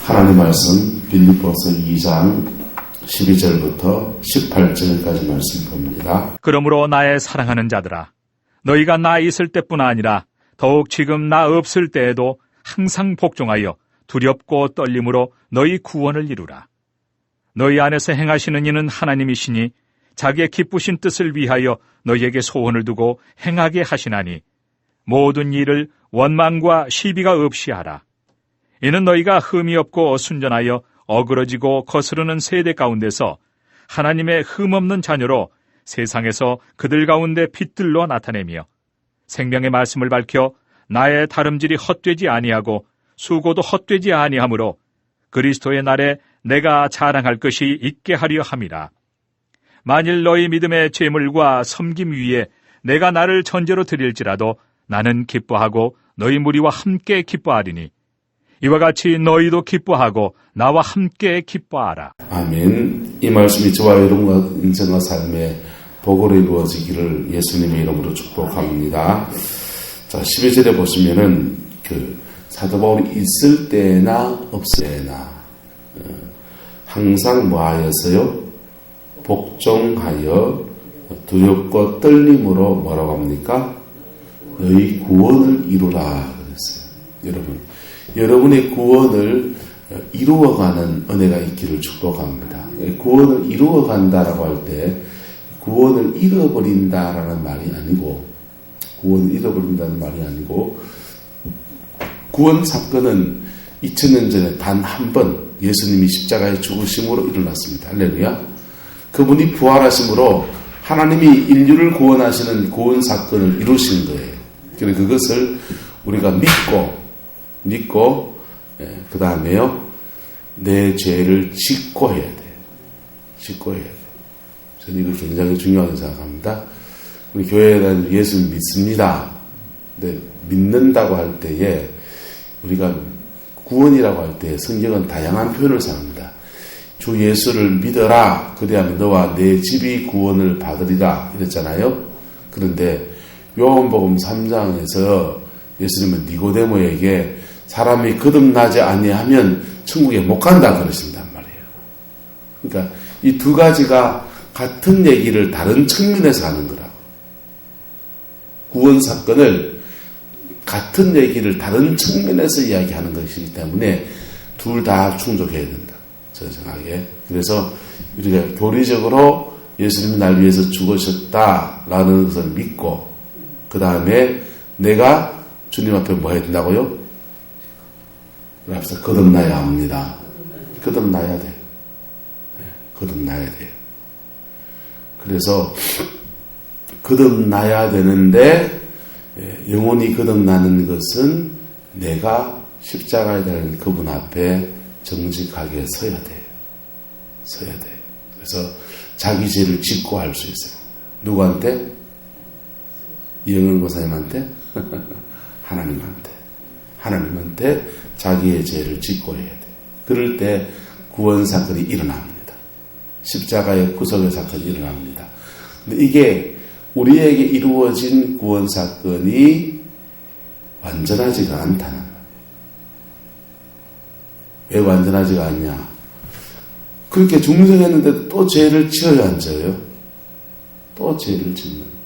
하나님 말씀 빌립보서 2장 12절부터 18절까지 말씀 봅니다. 그러므로 나의 사랑하는 자들아, 너희가 나 있을 때뿐 아니라 더욱 지금 나 없을 때에도 항상 복종하여 두렵고 떨림으로 너희 구원을 이루라. 너희 안에서 행하시는 이는 하나님이시니 자기의 기쁘신 뜻을 위하여 너희에게 소원을 두고 행하게 하시나니 모든 일을 원망과 시비가 없이 하라. 이는 너희가 흠이 없고 순전하여 어그러지고 거스르는 세대 가운데서 하나님의 흠없는 자녀로 세상에서 그들 가운데 빛들로 나타내며 생명의 말씀을 밝혀 나의 다름질이 헛되지 아니하고 수고도 헛되지 아니하므로 그리스도의 날에 내가 자랑할 것이 있게 하려 함이라. 만일 너희 믿음의 제물과 섬김 위에 내가 나를 전제로 드릴지라도 나는 기뻐하고 너희 무리와 함께 기뻐하리니 이와 같이 너희도 기뻐하고 나와 함께 기뻐하라. 아멘. 이 말씀이 저와 여러분과 인생과 삶에 복으로 이루어지기를 예수님의 이름으로 축복합니다. 자, 12절에 보시면은 사도 바울이 있을 때나 없을 때나 항상 뭐하여서요? 복종하여 두렵고 떨림으로 뭐라고 합니까? 너희 구원을 이루라 그랬어요. 여러분의 구원을 이루어가는 은혜가 있기를 축복합니다. 구원을 이루어간다라고 할 때 구원을 잃어버린다라는 말이 아니고 구원 사건은 2000년 전에 단 한 번 예수님이 십자가의 죽으심으로 일어났습니다. 할렐루야. 그분이 부활하심으로 하나님이 인류를 구원하시는 구원 사건을 이루신 거예요. 그래서 그것을 우리가 믿고 그 다음에요 내 죄를 짓고 해야 돼요. 저는 이거 굉장히 중요하다고 생각합니다. 우리 교회에 대한 예수 믿습니다. 근데 믿는다고 할 때에 우리가 구원이라고 할 때 성경은 다양한 표현을 사용합니다. 주 예수를 믿어라. 그래야만 너와 내 집이 구원을 받으리라 이랬잖아요. 그런데 요한복음 3장에서 예수님은 니고데모에게 사람이 거듭나지 아니하면 천국에 못 간다 그러신단 말이에요. 그러니까 이 두 가지가 같은 얘기를 다른 측면에서 하는 거라고. 구원 사건을 같은 얘기를 다른 측면에서 이야기하는 것이기 때문에 둘 다 충족해야 된다. 저 생각에. 그래서 우리가 교리적으로 예수님이 날 위해서 죽으셨다라는 것을 믿고 그 다음에 내가 주님 앞에 뭐 해야 된다고요? 그래서 거듭나야 합니다. 거듭나야 돼요. 거듭나야 돼요. 그래서 거듭나야 되는데 영혼이 거듭나는 것은 내가 십자가에 달린 그분 앞에 정직하게 서야 돼요. 그래서 자기 죄를 짓고 할 수 있어요. 누구한테? 이영은 고사님한테? 하나님한테 자기의 죄를 짓고 해야 돼요. 그럴 때 구원 사건이 일어납니다. 십자가의 구속의 사건이 일어납니다. 근데 이게 우리에게 이루어진 구원 사건이 완전하지가 않다는 거예요. 왜 완전하지가 않냐? 그렇게 중생했는데 또 죄를 지어야 안 져요? 또 죄를 짓는 거예요.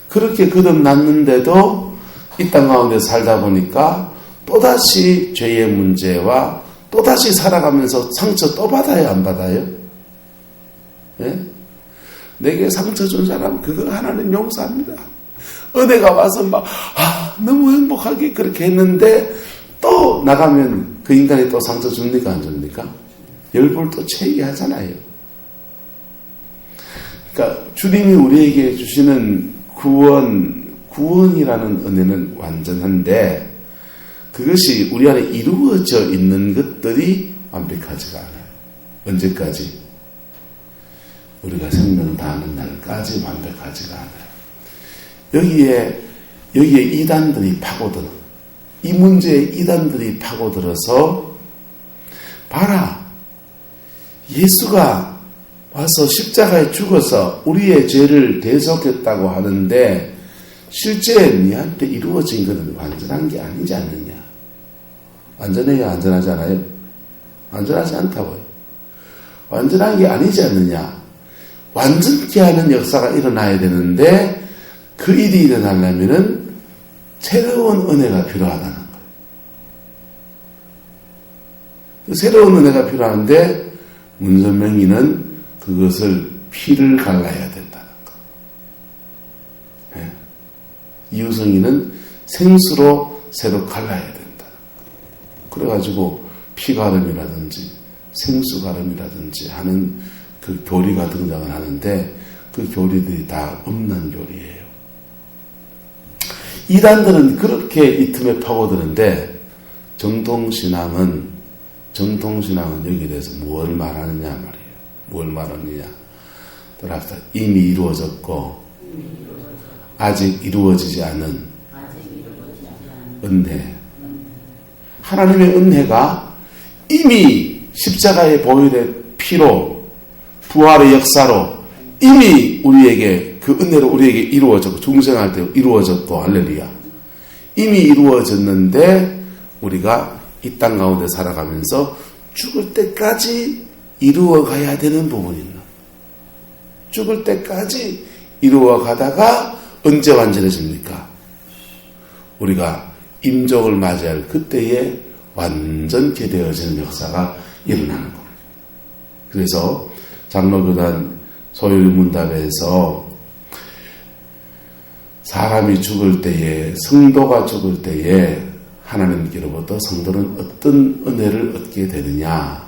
그렇게 거듭났는데도 이 땅 가운데 살다 보니까 또다시 죄의 문제와 또다시 살아가면서 상처 또 받아요, 안 받아요? 예? 내게 상처 준 사람 그거 하나님 용서합니다. 은혜가 와서 너무 행복하게 그렇게 했는데 또 나가면 그 인간이 또 상처 줍니까 안 줍니까? 열불 또 채이게 하잖아요. 그러니까 주님이 우리에게 주시는 구원이라는 은혜는 완전한데 그것이 우리 안에 이루어져 있는 것들이 완벽하지가 않아요. 언제까지? 우리가 생명 다하는 날까지 완벽하지가 않아요. 여기에 이단들이 파고들어. 이 문제에 이단들이 파고들어서 봐라. 예수가 와서 십자가에 죽어서 우리의 죄를 대속했다고 하는데 실제 니한테 이루어진 것은 완전한 게 아니지 않느냐. 완전해야 안전하지 않아요? 완전하지 않다고요. 완전한 게 아니지 않느냐. 완전케 하는 역사가 일어나야 되는데 그 일이 일어나려면은 새로운 은혜가 필요하다는 거예요. 그 새로운 은혜가 필요한데 문선명이는 그것을 피를 갈라야 된다는 거예요. 이우성이는 생수로 새로 갈라야 된다. 그래가지고 피가름이라든지 생수가름이라든지 하는 그 교리가 등장을 하는데 그 교리들이 다 없는 교리예요. 이단들은 그렇게 이 틈에 파고드는데 정통신앙은 여기에 대해서 뭘 말하느냐 말이에요. 뭘 말하느냐. 따라서 이미 이루어졌고 아직 이루어지지 않은 은혜. 하나님의 은혜가 이미 십자가의 보혈의 피로 부활의 역사로 이미 우리에게 그 은혜로 우리에게 이루어졌고 중생할 때 이루어졌고 할렐루야. 이미 이루어졌는데 우리가 이 땅 가운데 살아가면서 죽을 때까지 이루어가야 되는 부분이 있는. 죽을 때까지 이루어가다가 언제 완전해집니까? 우리가 임종을 맞이할 그때에 완전케 되어지는 역사가 일어나는 거예요. 그래서 장로교단 소율문답에서 사람이 죽을 때에, 성도가 죽을 때에 하나님께로부터 성도는 어떤 은혜를 얻게 되느냐?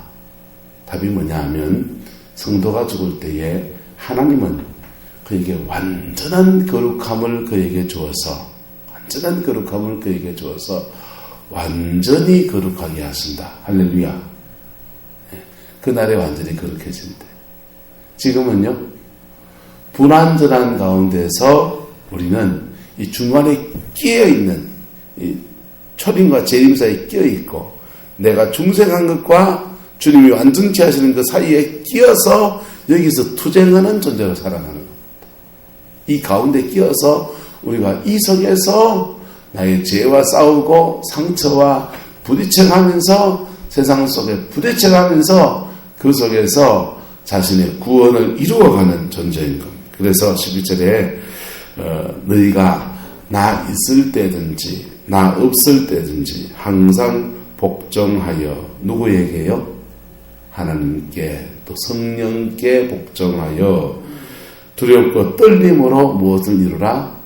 답이 뭐냐 하면 성도가 죽을 때에 하나님은 그에게 완전한 거룩함을 그에게 주어서 완전히 거룩하게 하신다. 할렐루야. 그날에 완전히 거룩해진대. 지금은요, 불완전한 가운데서 우리는 이 중간에 끼어있는, 이 초림과 재림 사이에 끼어있고, 내가 중생한 것과 주님이 완전케 하시는 그 사이에 끼어서 여기서 투쟁하는 존재로 살아가는 겁니다. 이 가운데 끼어서 우리가 이 속에서 나의 죄와 싸우고 상처와 부딪혀가면서 세상 속에 부딪혀가면서 그 속에서 자신의 구원을 이루어가는 존재인 겁니다. 그래서 12절에 너희가 나 있을 때든지 나 없을 때든지 항상 복종하여 누구에게요? 하나님께 또 성령께 복종하여 두렵고 떨림으로 무엇을 이루라?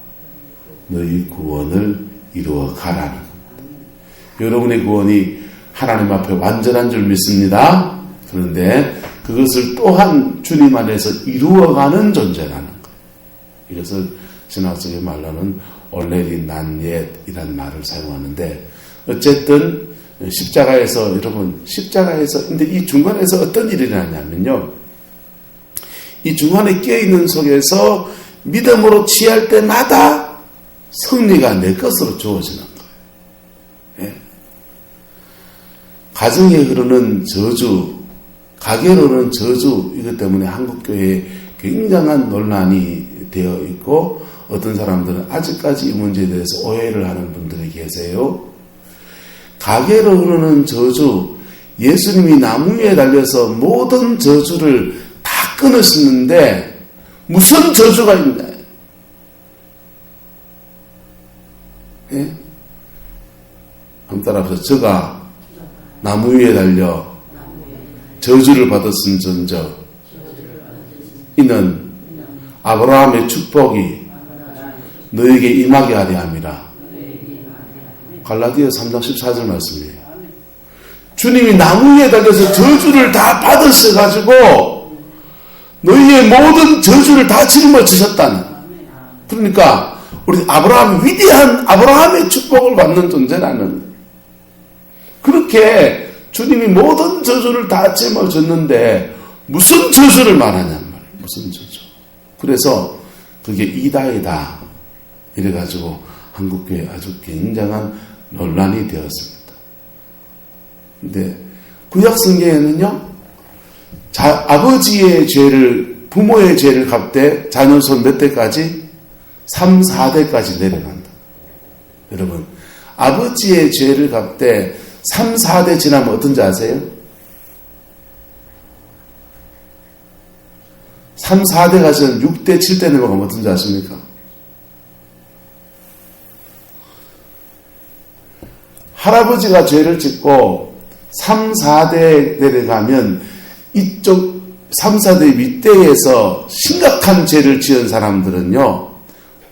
너희 구원을 이루어 가라는 겁니다. 여러분의 구원이 하나님 앞에 완전한 줄 믿습니다. 그런데 그것을 또한 주님 안에서 이루어가는 존재라는 거예요. 이것을 신학적인 말로는 올레리 난옛이란 말을 사용하는데 어쨌든 십자가에서 여러분 십자가에서 근데 이 중간에서 어떤 일이 일어나냐면요. 이 중간에 끼어있는 속에서 믿음으로 취할 때마다 승리가 내 것으로 주어지는 거예요. 예? 가정에 흐르는 저주, 가게로 흐르는 저주 이것 때문에 한국교회에 굉장한 논란이 되어 있고 어떤 사람들은 아직까지 이 문제에 대해서 오해를 하는 분들이 계세요. 가게로 흐르는 저주, 예수님이 나무 위에 달려서 모든 저주를 다 끊으시는데 무슨 저주가 있나? 예? 한번 따라합시다. 저가 나무 위에 달려 저주를 받았은 전적 이는 아브라함의 축복이 너에게 임하게 하려 함이라. 갈라디아 3장 14절 말씀이에요. 주님이 나무 위에 달려서 저주를 다 받으셔가지고 너희의 모든 저주를 다 짊어지셨다는. 그러니까 우리 아브라함, 위대한 아브라함의 축복을 받는 존재라는. 그렇게 주님이 모든 저주를 다 짊어졌는데 무슨 저주를 말하냔 말이에요. 무슨 저주. 그래서 그게 이다이다. 이래가지고 한국교회에 아주 굉장한 논란이 되었습니다. 근데 구약성경에는요, 아버지의 죄를, 부모의 죄를 갚되 자녀손 몇 대까지? 3, 4대까지 내려간다. 여러분, 아버지의 죄를 갚되 3, 4대 지나면 어떤지 아세요? 3, 4대 가시면 6대, 7대 넘어가면 어떤지 아십니까? 할아버지가 죄를 짓고 3, 4대 내려가면 이쪽 3, 4대 윗대에서 심각한 죄를 지은 사람들은요,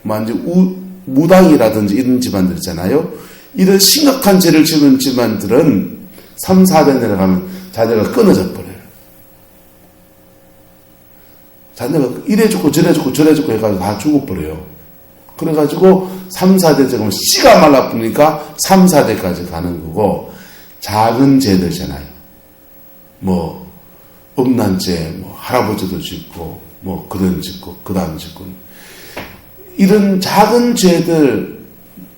완전 무당이라든지 이런 집안들 있잖아요. 이런 심각한 죄를 지은 집안들은 3, 4대 내려가면 자녀가 끊어져 버려요. 자녀가 이래 죽고 저래 죽고 저래 죽고 해가지고 다 죽어버려요. 그래가지고 3, 4대 지금 씨가 말라붙으니까 3, 4대까지 가는 거고, 작은 죄들이잖아요. 뭐 음란죄, 뭐 할아버지도 짓고, 뭐 그런 짓고, 그 다음 짓고, 이런 작은 죄들,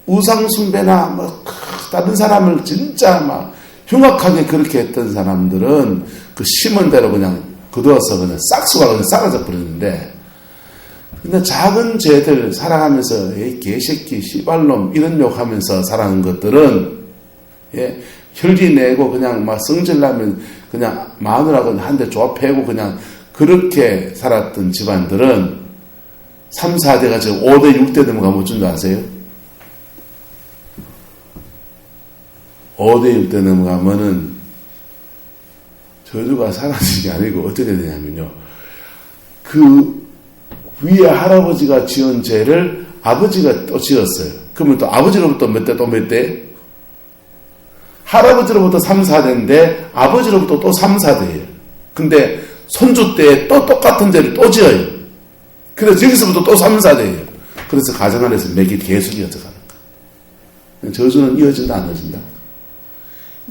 우상숭배나 뭐 다른 사람을 진짜 막 흉악하게 그렇게 했던 사람들은 그 심은 대로 그냥 거두어서 그냥 싹수가 그냥 사라져 버리는데, 근데 작은 죄들 살아가면서 이 개새끼, 씨발놈 이런 욕하면서 살아가는 것들은, 예, 혈기 내고 그냥 막 성질나면 그냥 마누라고 한 대 조합해고 그냥 그렇게 살았던 집안들은 3, 4대가 지금 5대, 6대 넘어가면 어쩐 줄 아세요? 5대, 6대 넘어가면은 저주가 사라지는 게 아니고 어떻게 되냐면요. 그 위에 할아버지가 지은 죄를 아버지가 또 지었어요. 그러면 또 아버지로부터 몇 대 또 몇 대? 할아버지로부터 3, 4대인데 아버지로부터 또 3, 4대예요. 근데 손주 때 또 똑같은 죄를 또 지어요. 그래서 여기서부터 또 3, 4대예요. 그래서 가정 안에서 맥이 계속 이어져 가는 거예요. 저주는 이어진다 안 이어진다?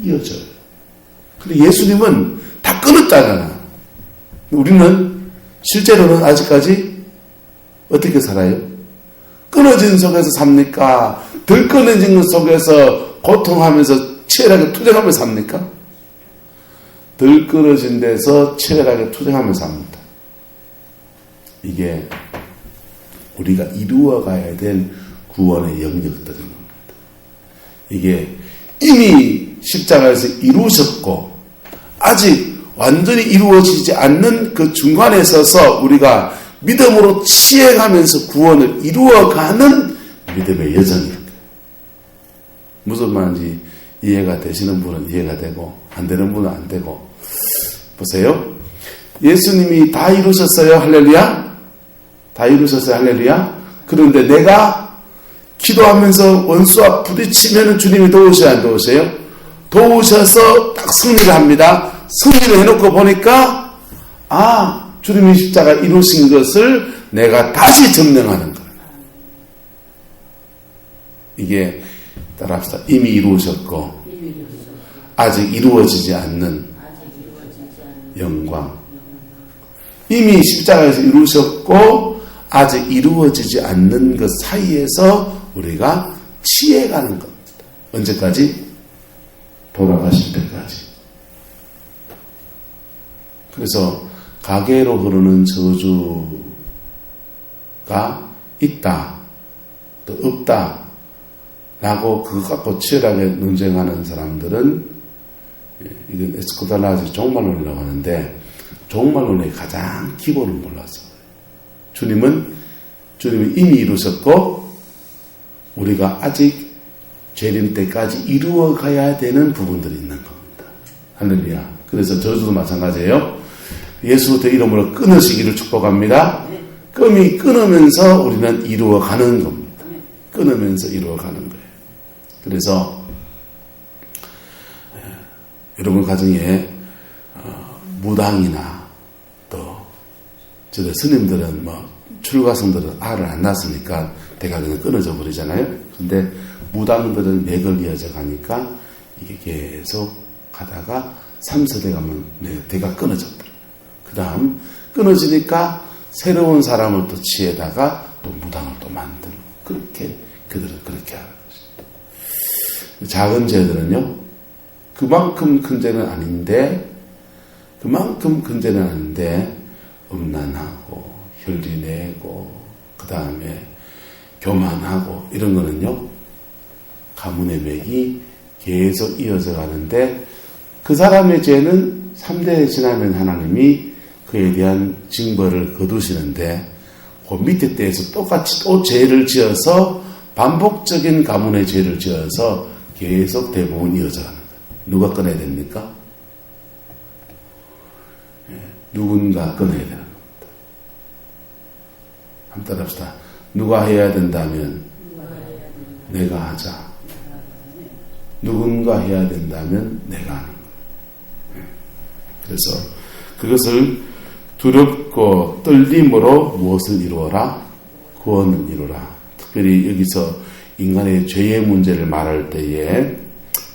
이어져요. 근데 예수님은 다 끊었잖아. 우리는 실제로는 아직까지 어떻게 살아요? 끊어진 속에서 삽니까? 덜 끊어진 것 속에서 고통하면서 치열하게 투쟁하면서 삽니까? 덜 끊어진 데서 치열하게 투쟁하면서 삽니다. 이게 우리가 이루어가야 될 구원의 영역들인 겁니다. 이게 이미 십자가에서 이루셨고 아직 완전히 이루어지지 않는 그 중간에 서서 우리가 믿음으로 치해가면서 구원을 이루어가는 믿음의 여정입니다. 무슨 말인지 이해가 되시는 분은 이해가 되고 안 되는 분은 안 되고. 보세요. 예수님이 다 이루셨어요. 할렐루야. 다 이루셨어요. 할렐루야. 그런데 내가 기도하면서 원수와 부딪히면 주님이 도우셔야 안 도우세요? 도우셔서 딱 승리를 합니다. 승리를 해놓고 보니까 주님이 십자가 이루신 것을 내가 다시 증명하는 거예요. 이게 따라합시다. 이미 이루어졌고 아직 이루어지지 않는 영광. 이미 십자가에서 이루셨고 아직 이루어지지 않는 것 사이에서 우리가 치해가는 겁니다. 언제까지? 돌아가실 때까지. 그래서 가계로 흐르는 저주가 있다, 또 없다 라고 그것 갖고 치열하게 논쟁하는 사람들은, 이건 에스코달라지 종말론이라고 하는데 종말론의 가장 기본을 몰라서 주님이 이미 이루셨고 우리가 아직 재림 때까지 이루어가야 되는 부분들이 있는 겁니다. 할렐루야. 그래서 저주도 마찬가지예요. 예수의 이름으로 끊으시기를 축복합니다. 끔이 끊으면서 우리는 이루어가는 겁니다. 끊으면서 이루어가는 거예요. 그래서 여러분 가정에 무당이나 또 저희 스님들은 출가성들은 알을 안 낳았으니까 대가 그냥 끊어져 버리잖아요. 근데 무당들은 맥을 이어져 가니까 이게 계속 가다가 3세대 가면 대가 끊어져 버려요. 그 다음 끊어지니까 새로운 사람을 또 치에다가 또 무당을 또 만들고 그렇게 그들은 그렇게 하는 것입니다. 작은 죄들은요 그만큼 큰 죄는 아닌데 음란하고 혈리내고 그 다음에 교만하고 이런 거는요 가문의 맥이 계속 이어져 가는데 그 사람의 죄는 3대에 지나면 하나님이 그에 대한 징벌을 거두시는데 그 밑에 때에서 똑같이 또 죄를 지어서 반복적인 가문의 죄를 지어서 계속 대부분 이어져 가는 거예요. 누가 끊어야 됩니까? 누군가 끊어야 되는 겁니다. 한번 따라합시다. 누가 해야 된다면 내가 하자. 누군가 해야 된다면 내가 하는 거예요. 그래서 그것을 두렵고 떨림으로 무엇을 이루어라? 구원을 이루라. 특별히 여기서 인간의 죄의 문제를 말할 때에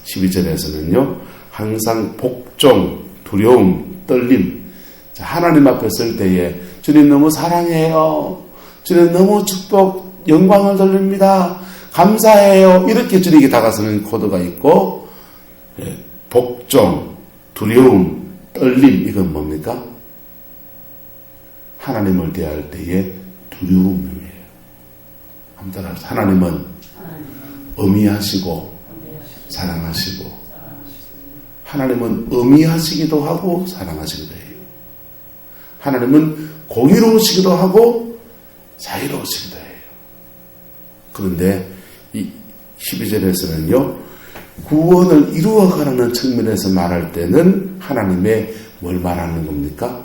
12절에서는요. 항상 복종, 두려움, 떨림. 자, 하나님 앞에 설 때에 주님 너무 사랑해요. 주님 너무 축복, 영광을 돌립니다. 감사해요. 이렇게 주님께 다가서는 코드가 있고 복종, 두려움, 떨림 이건 뭡니까? 하나님을 대할 때의 두려움이에요. 한번 따라합시다. 하나님은 어미하시고 사랑하시고 하나님은 어미하시기도 하고 사랑하시기도 해요. 하나님은 공의로우시기도 하고 자유로우시기도 해요. 그런데 이 12절에서는요. 구원을 이루어가라는 측면에서 말할 때는 하나님의 뭘 말하는 겁니까?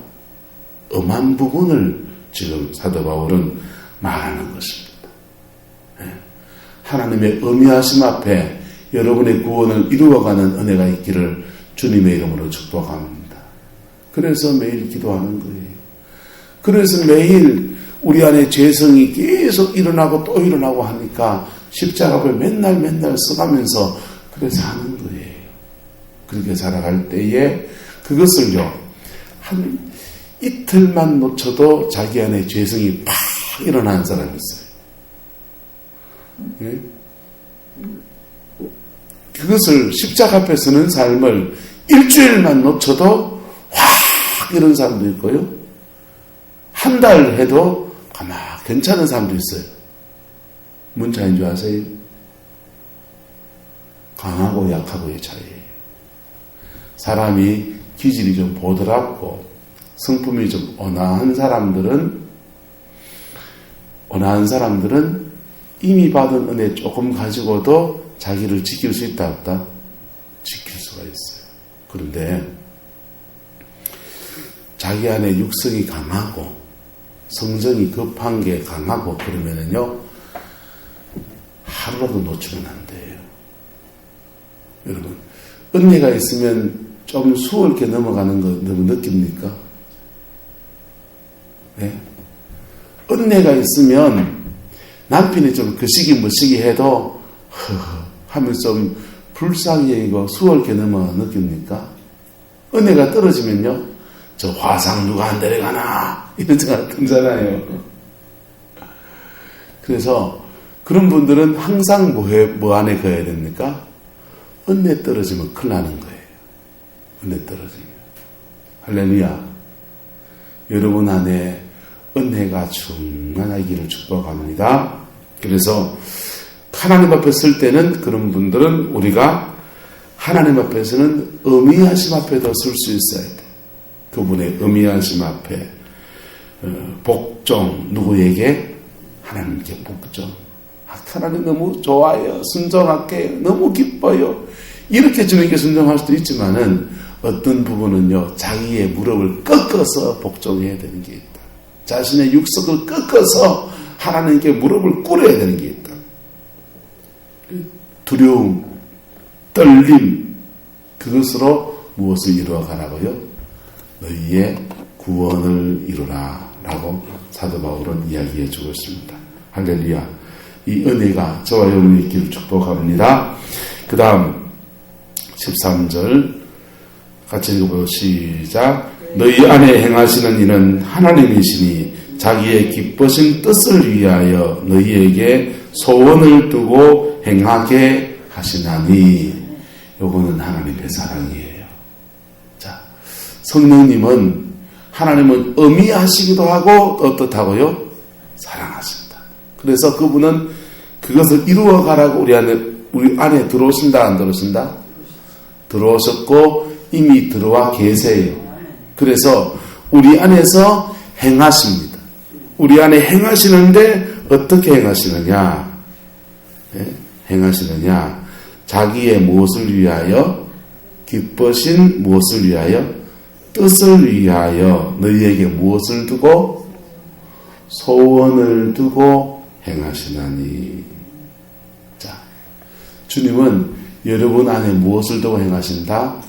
엄한 부분을 지금 사도 바울은 말하는 것입니다. 하나님의 어미하심 앞에 여러분의 구원을 이루어가는 은혜가 있기를 주님의 이름으로 축복합니다. 그래서 매일 기도하는 거예요. 그래서 매일 우리 안에 죄성이 계속 일어나고 또 일어나고 하니까 십자가를 맨날 써가면서 그래서 하는 거예요. 그렇게 살아갈 때에 그것을요, 한 이틀만 놓쳐도 자기 안에 죄성이 팍 일어나는 사람이 있어요. 예? 그것을 십자가 앞에 서는 삶을 일주일만 놓쳐도 확 이런 사람도 있고요. 한 달 해도 가만 괜찮은 사람도 있어요. 뭔 차이인 줄 아세요? 강하고 약하고의 차이예요. 사람이 기질이 좀 보드랍고 성품이 좀 온화한 사람들은 이미 받은 은혜 조금 가지고도 자기를 지킬 수 있다 없다? 지킬 수가 있어요. 그런데 자기 안에 육성이 강하고 성정이 급한 게 강하고 그러면은요 하루라도 놓치면 안 돼요. 여러분 은혜가 있으면 좀 수월하게 넘어가는 거 너무 느낍니까? 네? 은혜가 있으면 남편이 좀 그 시기 뭐 시기 해도 하면 좀 불쌍히 여기고 수월하게 넘어가 느낍니까? 은혜가 떨어지면요 저 화상 누가 안 데려가나 이런 생각 들잖아요. 그래서 그런 분들은 항상 뭐 안에 가야 됩니까? 은혜 떨어지면 큰일 나는 거예요. 은혜 떨어지면. 할렐루야. 여러분 안에 은혜가 충만하기를 축복합니다. 그래서 하나님 앞에 설 때는 그런 분들은 우리가 하나님 앞에서는 어미하심 앞에도 설 수 있어야 돼. 그분의 어미하심 앞에 복종 누구에게? 하나님께 복종. 하나님 너무 좋아요. 순종할게요. 너무 기뻐요. 이렇게 주님께 순종할 수도 있지만은 어떤 부분은요 자기의 무릎을 꺾어서 복종해야 되는 게 있다. 자신의 육석을 꺾어서 하나님께 무릎을 꿇어야 되는 게 있다. 두려움, 떨림 그것으로 무엇을 이루어가라고요? 너희의 구원을 이루라 라고 사도 바울은 이야기해 주고 있습니다. 할렐루야. 이 은혜가 저와 여러분의 있기를 축복합니다. 그 다음 13절 같이 읽어보고 시작. 너희 안에 행하시는 이는 하나님이시니 자기의 기쁘신 뜻을 위하여 너희에게 소원을 두고 행하게 하시나니. 요거는 하나님의 사랑이에요. 자, 성령님은 하나님은 어미하시기도 하고 어떻다고요? 사랑하신다. 그래서 그분은 그것을 이루어가라고 우리 안에 우리 안에 들어오신다, 안 들어오신다? 들어오셨고 이미 들어와 계세요. 그래서 우리 안에서 행하십니다. 우리 안에 행하시는데 어떻게 행하시느냐? 네? 행하시느냐? 자기의 무엇을 위하여? 기쁘신 무엇을 위하여? 뜻을 위하여 너희에게 무엇을 두고? 소원을 두고 행하시나니. 자, 주님은 여러분 안에 무엇을 두고 행하신다?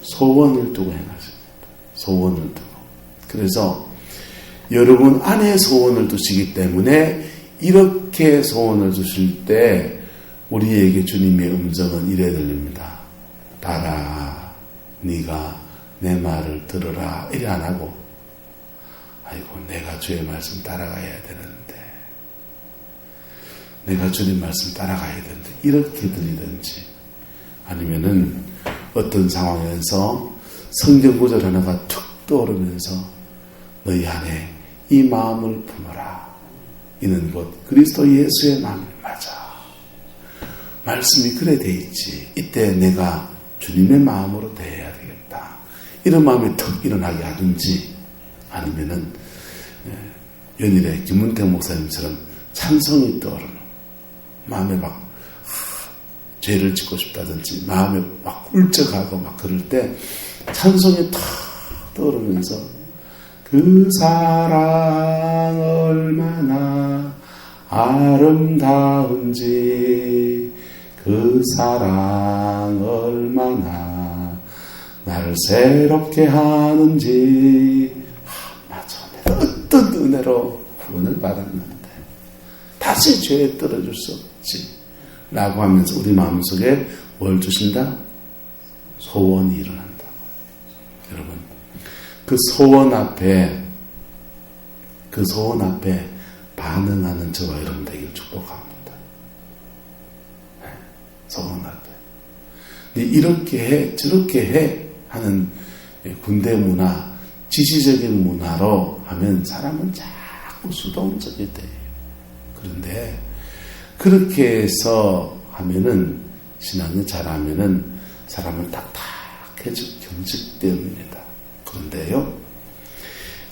소원을 두고 행하십니다. 소원을 두고. 그래서 여러분 안에 소원을 두시기 때문에 이렇게 소원을 두실 때 우리에게 주님의 음성은 이래 들립니다. 따라 네가 내 말을 들으라 이래 안 하고 아이고 내가 주의 말씀 따라가야 되는데 내가 주님 말씀 따라가야 되는데 이렇게 들리든지 아니면은 어떤 상황에서 성경 구절 하나가 툭 떠오르면서 너희 안에 이 마음을 품어라. 이는 곧 그리스도 예수의 마음이 맞아. 말씀이 그래 돼 있지. 이때 내가 주님의 마음으로 대해야 되겠다. 이런 마음이 턱 일어나게 하든지 아니면은 연일에 김문택 목사님처럼 찬송이 떠오르는 마음에 막 죄를 짓고 싶다든지 마음에 막 울적하고 막 그럴 때 찬송이 탁 떠오르면서 그 사랑 얼마나 아름다운지 그 사랑 얼마나 나를 새롭게 하는지 맞아 내가 어떤 은혜로 구원을 받았는데 다시 죄에 떨어질 수 없지 라고 하면서 우리 마음속에 뭘 주신다? 소원이 일어난다. 여러분 그 소원 앞에 반응하는 저와 여러분 되길 축복합니다. 네, 소원 앞에 이렇게 해 저렇게 해 하는 군대 문화 지시적인 문화로 하면 사람은 자꾸 수동적이 돼요. 그런데 그렇게 해서 하면은 신앙이 잘하면은 사람은 딱딱해지고 경직됩니다. 그런데요,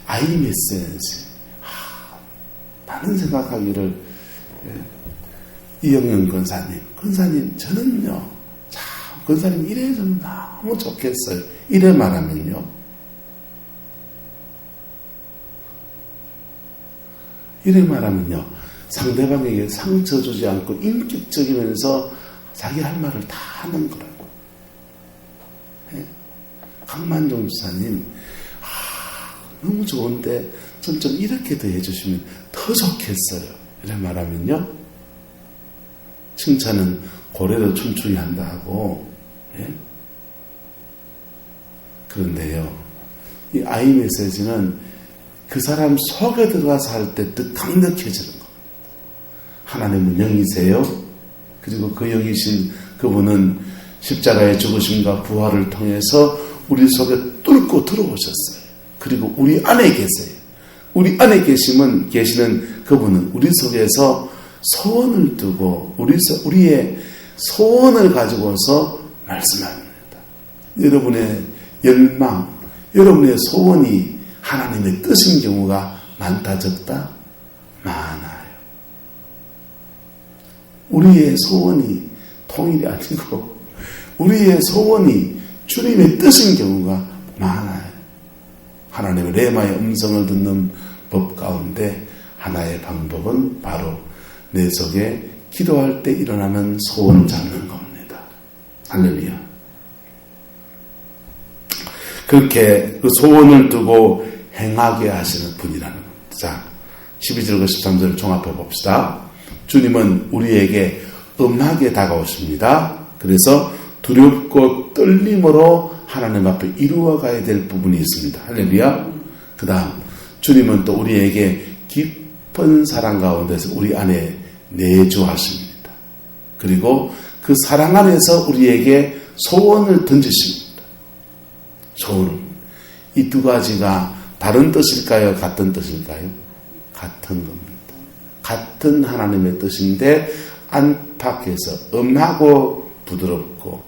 아이 메시지 많은 생각하기를 이영현 권사님 저는요 참 권사님 이래 좀 너무 좋겠어요. 이래 말하면요 상대방에게 상처 주지 않고 인격적이면서 자기 할 말을 다 하는 거라고. 네? 강만종 주사님 너무 좋은데 좀 이렇게 더 해주시면 더 좋겠어요. 이래 말하면요 칭찬은 고래도 춤추게 한다고. 예? 그런데요 이 아이 메시지는 그 사람 속에 들어가서 할 때 더 강력해지는 겁니다. 하나님은 영이세요. 그리고 그 영이신 그분은 십자가의 죽으심과 부활을 통해서 우리 속에 뚫고 들어오셨어요. 그리고 우리 안에 계세요. 우리 안에 계시는 그분은 우리 속에서 소원을 두고 우리의 소원을 가지고서 말씀합니다. 여러분의 열망, 여러분의 소원이 하나님의 뜻인 경우가 많다 적다? 많아요. 우리의 소원이 통일이 아니고 우리의 소원이 주님의 뜻인 경우가 많아요. 하나님의 레마의 음성을 듣는 법 가운데 하나의 방법은 바로 내 속에 기도할 때 일어나는 소원 잡는 겁니다. 할렐루야. 그렇게 그 소원을 두고 행하게 하시는 분이라는 겁니다. 자, 12절과 13절을 종합해 봅시다. 주님은 우리에게 엄하게 다가오십니다. 그래서 두렵고 떨림으로 하나님 앞에 이루어가야 될 부분이 있습니다. 할렐루야. 그 다음 주님은 또 우리에게 깊은 사랑 가운데서 우리 안에 내주하십니다. 그리고 그 사랑 안에서 우리에게 소원을 던지십니다. 소원. 이 두 가지가 다른 뜻일까요? 같은 뜻일까요? 같은 겁니다. 같은 하나님의 뜻인데 탁해서 엄하고 부드럽고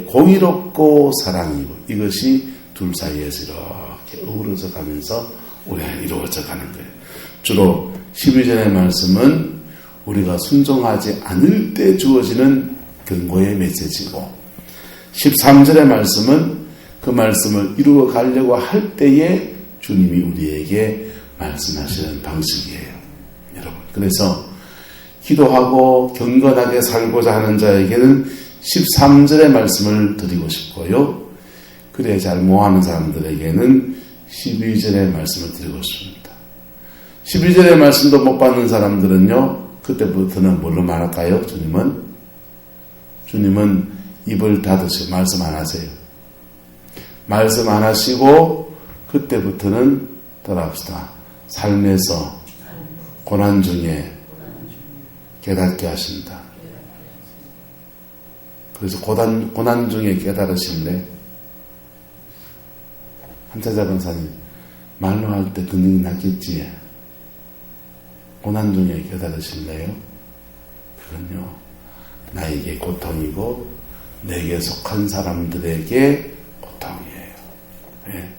공의롭고 사랑이고 이것이 둘 사이에서 이렇게 어우러져 가면서 우리가 이루어져 가는 거예요. 주로 12절의 말씀은 우리가 순종하지 않을 때 주어지는 경고의 메시지고 13절의 말씀은 그 말씀을 이루어 가려고 할 때에 주님이 우리에게 말씀하시는 방식이에요. 여러분, 그래서 기도하고 경건하게 살고자 하는 자에게는 13절의 말씀을 드리고 싶고요. 그래 잘 모하는 사람들에게는 12절의 말씀을 드리고 싶습니다. 12절의 말씀도 못 받는 사람들은요, 그때부터는 뭘로 말할까요? 주님은 입을 닫으시고 말씀 안 하세요. 말씀 안 하시고 그때부터는 따라합시다. 삶에서 고난 중에 깨닫게 하신다. 그래서 고난 중에 깨달으실래? 한차자 권사님, 말로 할 때 근육이 났겠지. 고난 중에 깨달으실래요? 그건요, 나에게 고통이고 내게 속한 사람들에게 고통이에요. 네.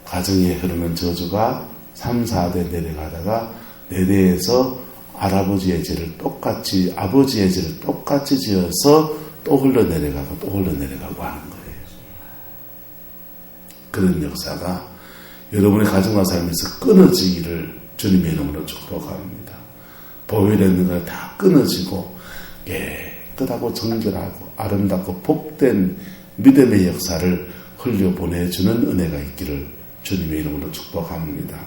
가정에 흐르는 저주가 3, 4대 내려가다가 4대에서 할아버지의 죄를 똑같이, 아버지의 죄를 똑같이 지어서 또 흘러내려가고 또 흘러내려가고 하는 거예요. 그런 역사가 여러분의 가정과 삶에서 끊어지기를 주님의 이름으로 축복합니다. 보혈에 있는 걸 다 끊어지고 깨끗하고 정결하고 아름답고 복된 믿음의 역사를 흘려보내주는 은혜가 있기를 주님의 이름으로 축복합니다.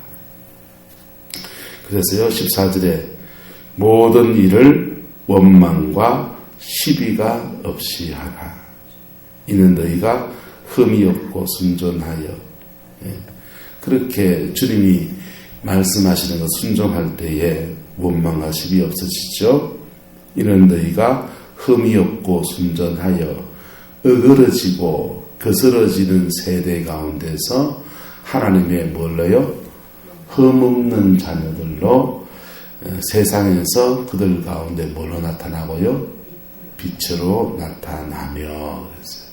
그래서요, 14절에 모든 일을 원망과 시비가 없이 하라. 이는 너희가 흠이 없고 순전하여. 그렇게 주님이 말씀하시는 것 순종할 때에 원망과 시비 없어지죠. 이는 너희가 흠이 없고 순전하여 어그러지고 거스러지는 세대 가운데서 하나님의 뭘로요? 흠없는 자녀들로 세상에서 그들 가운데 뭘로 나타나고요? 빛으로 나타나며 그랬어요.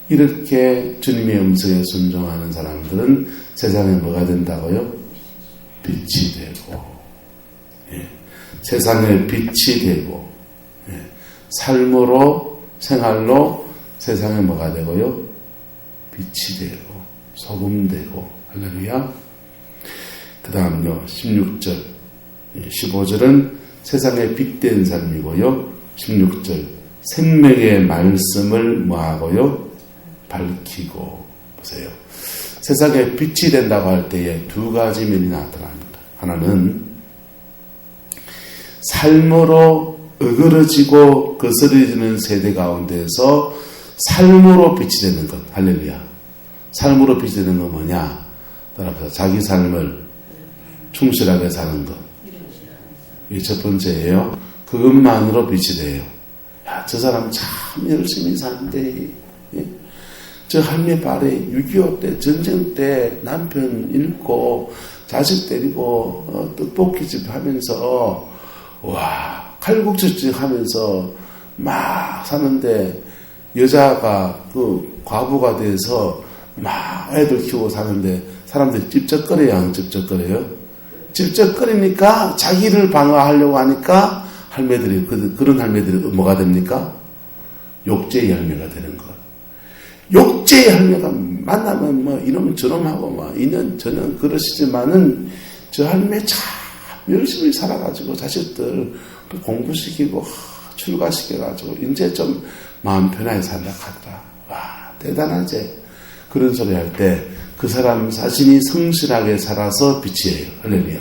이렇게 주님의 음성에 순종하는 사람들은 세상에 뭐가 된다고요? 빛이 되고, 세상에 빛이 되고, 삶으로, 생활로 세상에 뭐가 되고요? 빛이 되고, 소금 되고, 할렐루야. 그 다음요, 16절, 15절은 세상에 빛된 삶이고요. 16절, 생명의 말씀을 뭐하고요? 밝히고. 보세요. 세상에 빛이 된다고 할 때에 두 가지 면이 나타납니다. 하나는 삶으로 어그러지고 거스러지는 세대 가운데서 삶으로 빛이 되는 것. 할렐루야. 삶으로 빛이 되는 건 뭐냐? 따라서 자기 삶을 충실하게 사는 것. 이게 첫 번째예요. 그것만으로 빛이 돼요. 야, 저 사람 참 열심히 사는데, 저 할매 발에 6.25 때, 전쟁 때 남편 잃고, 자식 데리고, 떡볶이집 하면서, 와, 칼국수집 하면서 막 사는데, 여자가 그 과부가 돼서 막 애들 키우고 사는데, 사람들이 찝쩍거려요, 안 찝쩍거려요? 찝쩍거리니까 자기를 방어하려고 하니까 할매들이, 그런 할매들이 뭐가 됩니까? 욕제의 할매가 되는 것. 욕제의 할매가 만나면 뭐 이놈 저놈 하고 막 이년 저년 그러시지만은 저 할매 참 열심히 살아가지고 자식들 공부시키고 출가시켜가지고 이제 좀 마음 편하게 산다 하더라. 와, 대단하지? 그런 소리 할 때 그 사람 자신이 성실하게 살아서 빛이에요. 할렐루야.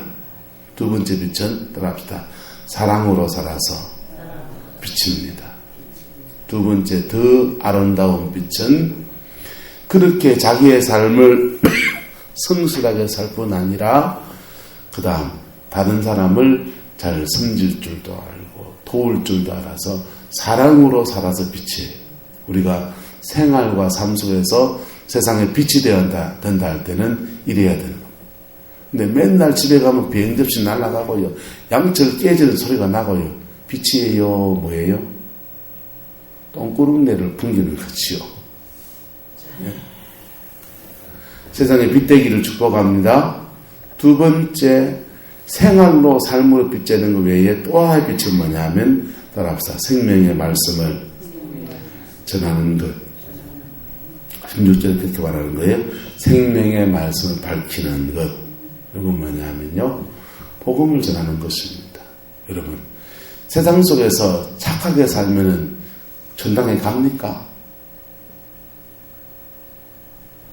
두 번째 빛은 따라합시다. 사랑으로 살아서 빛입니다. 두 번째 더 아름다운 빛은 그렇게 자기의 삶을 성실하게 살 뿐 아니라 그 다음 다른 사람을 잘 섬길 줄도 알고 도울 줄도 알아서 사랑으로 살아서 빛이에요. 우리가 생활과 삶 속에서 세상에 빛이 된다 할 때는 이래야 되는 겁니다. 근데 맨날 집에 가면 비행접시 날아가고요. 양철 깨지는 소리가 나고요. 빛이에요? 뭐예요? 똥구름내를 풍기는 거지요. 예. 세상에 빛되기를 축복합니다. 두 번째, 생활로 삶으로 빛내는 것 외에 또 하나의 빛은 뭐냐면 따라합시다. 생명의 말씀을 전하는 것. 16절에 그렇게 말하는 거예요. 생명의 말씀을 밝히는 것. 이건 뭐냐면요, 복음을 전하는 것입니다. 여러분, 세상 속에서 착하게 살면은 전당에 갑니까?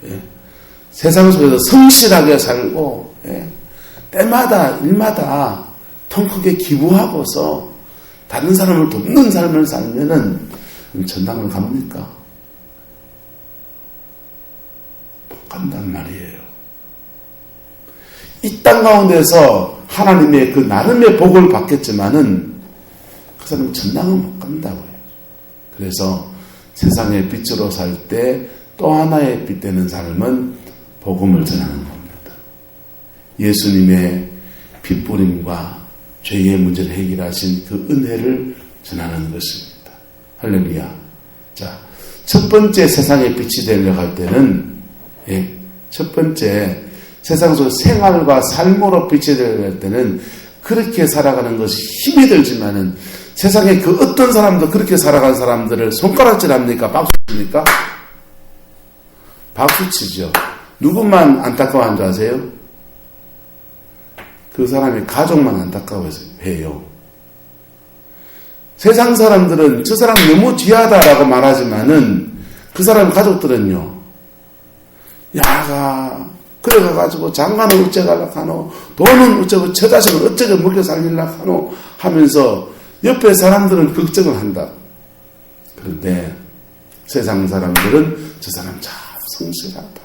예. 세상 속에서 성실하게 살고, 예. 때마다 일마다 통 크게 기부하고서 다른 사람을 돕는 삶을 살면은 전당을 갑니까? 못 간단 말이에요. 이 땅 가운데서 하나님의 그 나름의 복을 받겠지만은 그 사람은 전당은 못 간다고요. 그래서 세상의 빛으로 살 때 또 하나의 빛되는 삶은 복음을 전하는 겁니다. 예수님의 핏부림과 죄의 문제를 해결하신 그 은혜를 전하는 것입니다. 할렐루야. 자, 첫 번째 세상의 빛이 되려고 할 때는, 예, 첫 번째 세상 속 생활과 삶으로 빛이 되려고 할 때는 그렇게 살아가는 것이 힘이 들지만은 세상에 그 어떤 사람도 그렇게 살아간 사람들을 손가락질 합니까? 박수 칩니까? 박수 치죠. 누구만 안타까워한 줄 아세요? 그 사람이 가족만 안타까워해요. 세상 사람들은 저 사람 너무 귀하다라고 말하지만은 그 사람 가족들은요, 야가 그래가지고 장가는 어째가려고 하노, 돈은 어쩌고 저 자식은 어쩌고 먹여 살리려고 하노 하면서 옆에 사람들은 걱정을 한다. 그런데 세상 사람들은 저 사람 참 성실하다,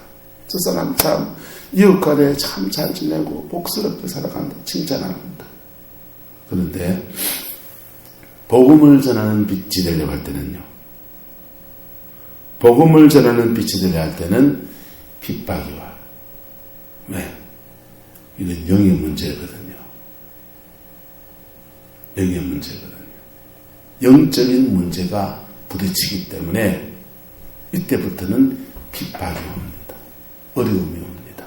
저 사람 참 이웃간에 참 잘 지내고 복스럽게 살아간다, 칭찬합니다. 그런데 복음을 전하는 빛이 되려고 할 때는요, 복음을 전하는 빛이 되려고 할 때는 핍박이 와요. 왜? 이건 영의 문제거든요. 영의 문제거든요. 영적인 문제가 부딪히기 때문에 이때부터는 핍박이 옵니다. 어려움이 옵니다.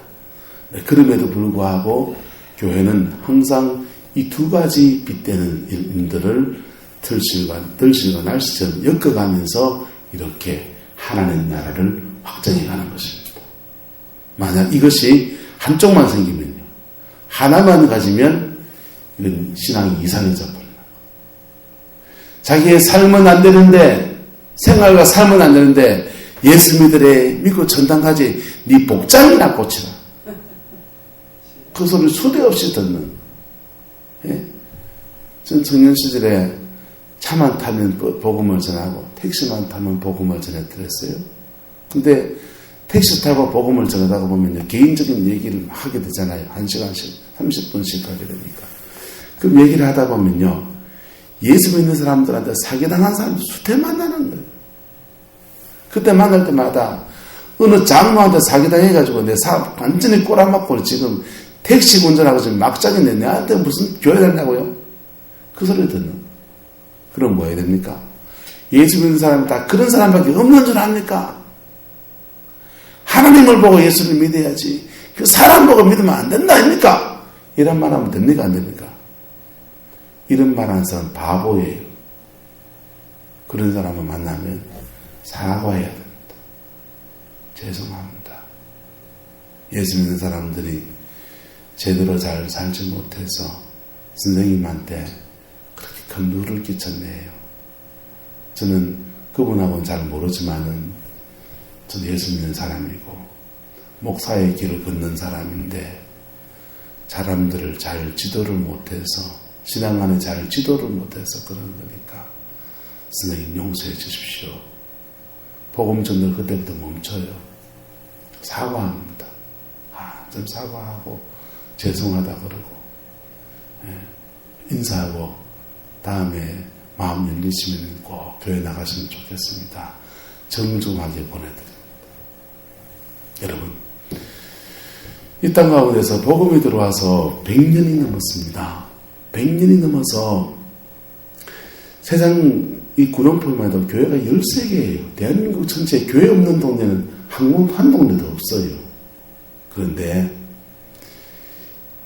네, 그럼에도 불구하고 교회는 항상 이 두 가지 빗대는 일들을 들실과 날씨처럼 엮어가면서 이렇게 하나님의 나라를 확장해가는 것입니다. 만약 이것이 한쪽만 생기면요, 하나만 가지면 이건 신앙이 이상해져 버려요. 자기의 삶은 안 되는데, 생활과 삶은 안 되는데 예수 믿고 전당 가지, 네 복장이나 고치라. 그 소리를 수도 없이 듣는. 예? 전 청년 시절에 차만 타면 복음을 전하고 택시만 타면 복음을 전해드렸어요. 근데 택시 타고 복음을 전하다가 보면요, 개인적인 얘기를 하게 되잖아요. 1시간씩 30분씩 하게 되니까. 그럼 얘기를 하다 보면요, 예수 믿는 사람들한테 사기당한 사람들 수태 만나는 거예요. 그때 만날 때마다 어느 장로한테 사기당해가지고 내 사업 완전히 꼬라박고 지금 택시 운전하고 지금 막장인데 내한테 무슨 교회 다니냐고요? 그 소리 듣는. 그럼 뭐 해야 됩니까? 예수 믿는 사람이 다 그런 사람밖에 없는 줄 압니까? 하나님을 보고 예수를 믿어야지. 그 사람 보고 믿으면 안 된다 아닙니까? 이런 말 하면 됩니까? 안 됩니까? 이런 말 하는 사람 바보예요. 그런 사람을 만나면 사과해야 됩니다. 죄송합니다. 예수 믿는 사람들이 제대로 잘 살지 못해서 선생님한테 그렇게 큰 누를 끼쳤네요. 저는 그분하고는 잘 모르지만은 저는 예수 믿는 사람이고 목사의 길을 걷는 사람인데 사람들을 잘 지도를 못해서, 신앙 안에 잘 지도를 못해서 그런 거니까 선생님 용서해 주십시오. 복음 전도 그때부터 멈춰요. 사과합니다. 좀 사과하고 죄송하다 그러고, 인사하고 다음에 마음 열리시면 꼭 교회 나가시면 좋겠습니다. 정중하게 보내드립니다. 여러분, 이 땅 가운데서 복음이 들어와서 100년이 넘었습니다. 100년이 넘어서 세상 이 구룡포만 해도 교회가 13개예요. 대한민국 전체에 교회 없는 동네는 한 동네도 없어요. 그런데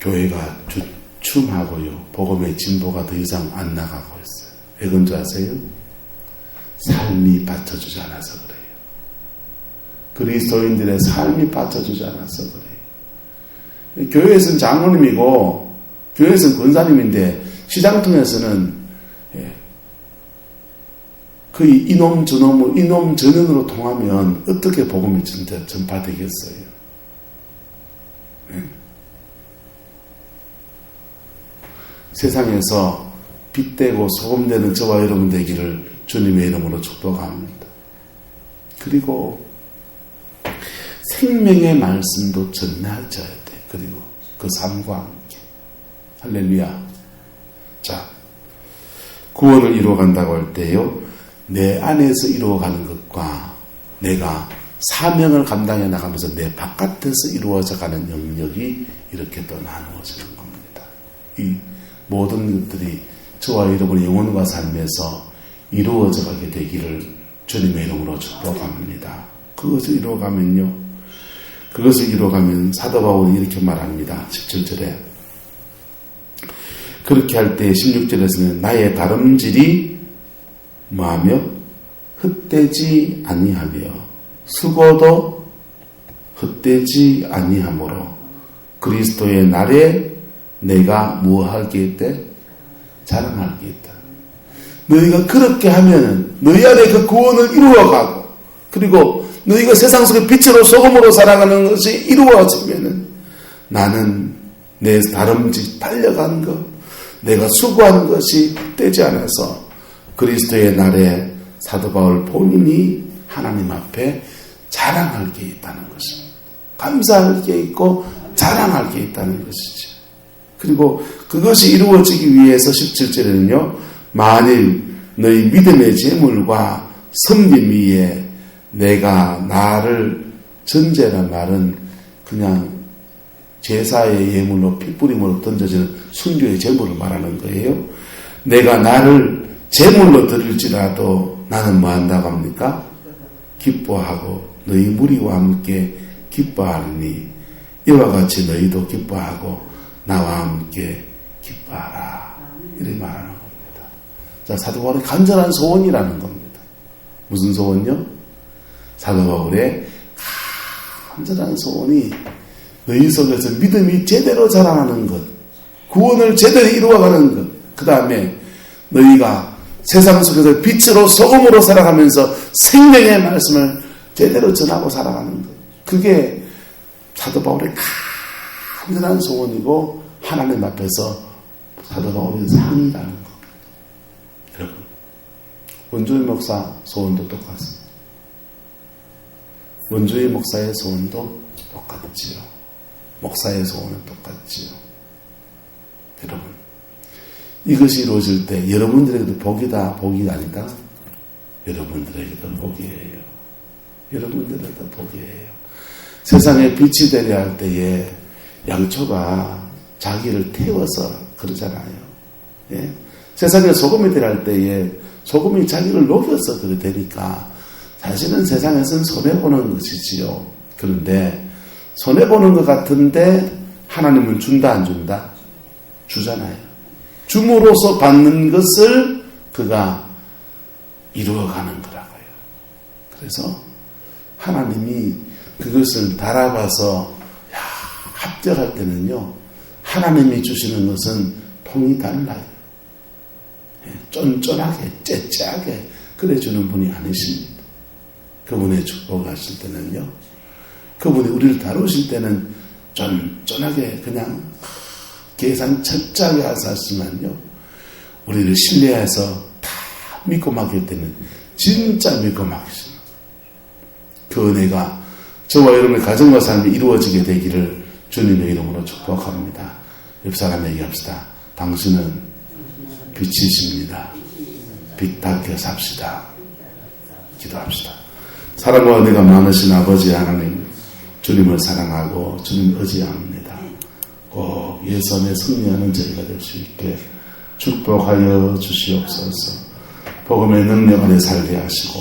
교회가 주춤하고요. 복음의 진보가 더 이상 안 나가고 있어요. 왜 그런 줄 아세요? 삶이 받쳐주지 않아서 그래요. 그리스도인들의 삶이 받쳐주지 않아서 그래요. 교회에서는 장로님이고 교회에서는 권사님인데 시장통에서는 그 이놈 저놈으로 통하면 어떻게 복음이 진짜 전파되겠어요? 세상에서 빛되고 소금되는 저와 여러분 되기를 주님의 이름으로 축복합니다. 그리고 생명의 말씀도 전해져야 돼. 그리고 그 삶과 함께. 할렐루야. 자, 구원을 이루어간다고 할 때요, 내 안에서 이루어가는 것과 내가 사명을 감당해 나가면서 내 바깥에서 이루어져가는 영역이 이렇게 또 나누어지는 겁니다. 이 모든 것들이 저와 여러분의 영혼과 삶에서 이루어져가게 되기를 주님의 이름으로 축복합니다. 그것을 이루어가면 사도 바울이 이렇게 말합니다. 17절에 그렇게 할 때 16절에서는 나의 다름질이 뭐하며 헛되지 아니하며 수고도 헛되지 아니하므로 그리스도의 날에 내가 무엇하게 있대? 자랑하게 있다. 너희가 그렇게 하면은 너희 안에 그 구원을 이루어가고 그리고 너희가 세상 속에 빛으로 소금으로 살아가는 것이 이루어지면은 나는 내 다름질 달려간 것 내가 수고한 것이 헛되지 않아서 그리스도의 날에 사도 바울 본인이 하나님 앞에 자랑할 게 있다는 것입니다. 감사할 게 있고 자랑할 게 있다는 것이죠. 그리고 그것이 이루어지기 위해서 17절에는요. 만일 너희 믿음의 재물과 섬김 위에 내가 나를 전제란 말은 그냥 제사의 예물로 핏부림으로 던져지는 순교의 제물을 말하는 거예요. 내가 나를 제물로 드릴지라도 나는 뭐 한다고 합니까? 기뻐하고 너희 무리와 함께 기뻐하리니 이와 같이 너희도 기뻐하고 나와 함께 기뻐하라. 이렇게 말하는 겁니다. 자, 사도 바울의 간절한 소원이라는 겁니다. 무슨 소원요? 사도 바울의 간절한 소원이 너희 속에서 믿음이 제대로 자라나는 것, 구원을 제대로 이루어가는 것, 그 다음에 너희가 세상 속에서 빛으로 소금으로 살아가면서 생명의 말씀을 제대로 전하고 살아가는 것. 그게 사도 바울의 간절한 소원이고 하나님 앞에서 사도 바울의 상이라는 것. 여러분, 원주의 목사 소원도 똑같습니다. 원주의 목사의 소원도 똑같지요. 목사의 소원은 똑같지요. 여러분, 이것이 이루어질 때 여러분들에게도 복이다, 복이 아니다? 여러분들에게도 복이에요. 여러분들에게도 복이에요. 세상에 빛이 되려 할 때에 양초가 자기를 태워서 그러잖아요. 예? 세상에 소금이 되려 할 때에 소금이 자기를 녹여서 그래 되니까 사실은 세상에서는 손해보는 것이지요. 그런데 손해보는 것 같은데 하나님은 준다 안 준다? 주잖아요. 줌으로써 받는 것을 그가 이루어가는 거라고요. 그래서 하나님이 그것을 달아봐서 합격할 때는요. 하나님이 주시는 것은 통이 달라요. 쫀쫀하게 째째하게 그래 주는 분이 아니십니다. 그분의 축복을 하실 때는요. 그분이 우리를 다루실 때는 쫀쫀하게 그냥 계산 철저하게 하시지만요. 우리를 신뢰해서 다 믿고 맡길 때는 진짜 믿고 맡기십니다. 그 은혜가 저와 여러분의 가정과 삶이 이루어지게 되기를 주님의 이름으로 축복합니다. 옆 사람 얘기합시다. 당신은 빛이십니다. 빛답게 삽시다. 기도합시다. 사랑과 은혜가 많으신 아버지 하나님, 주님을 사랑하고 주님 의지합니다. 꼭 예선에 승리하는 저희가 될 수 있게 축복하여 주시옵소서. 복음의 능력 안에 살게 하시고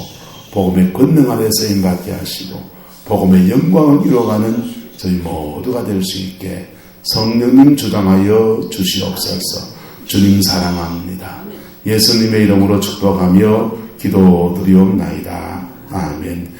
복음의 권능 안에 쓰임받게 하시고 복음의 영광을 이뤄가는 저희 모두가 될 수 있게 성령님 주장하여 주시옵소서. 주님 사랑합니다. 예수님의 이름으로 축복하며 기도드리옵나이다. 아멘.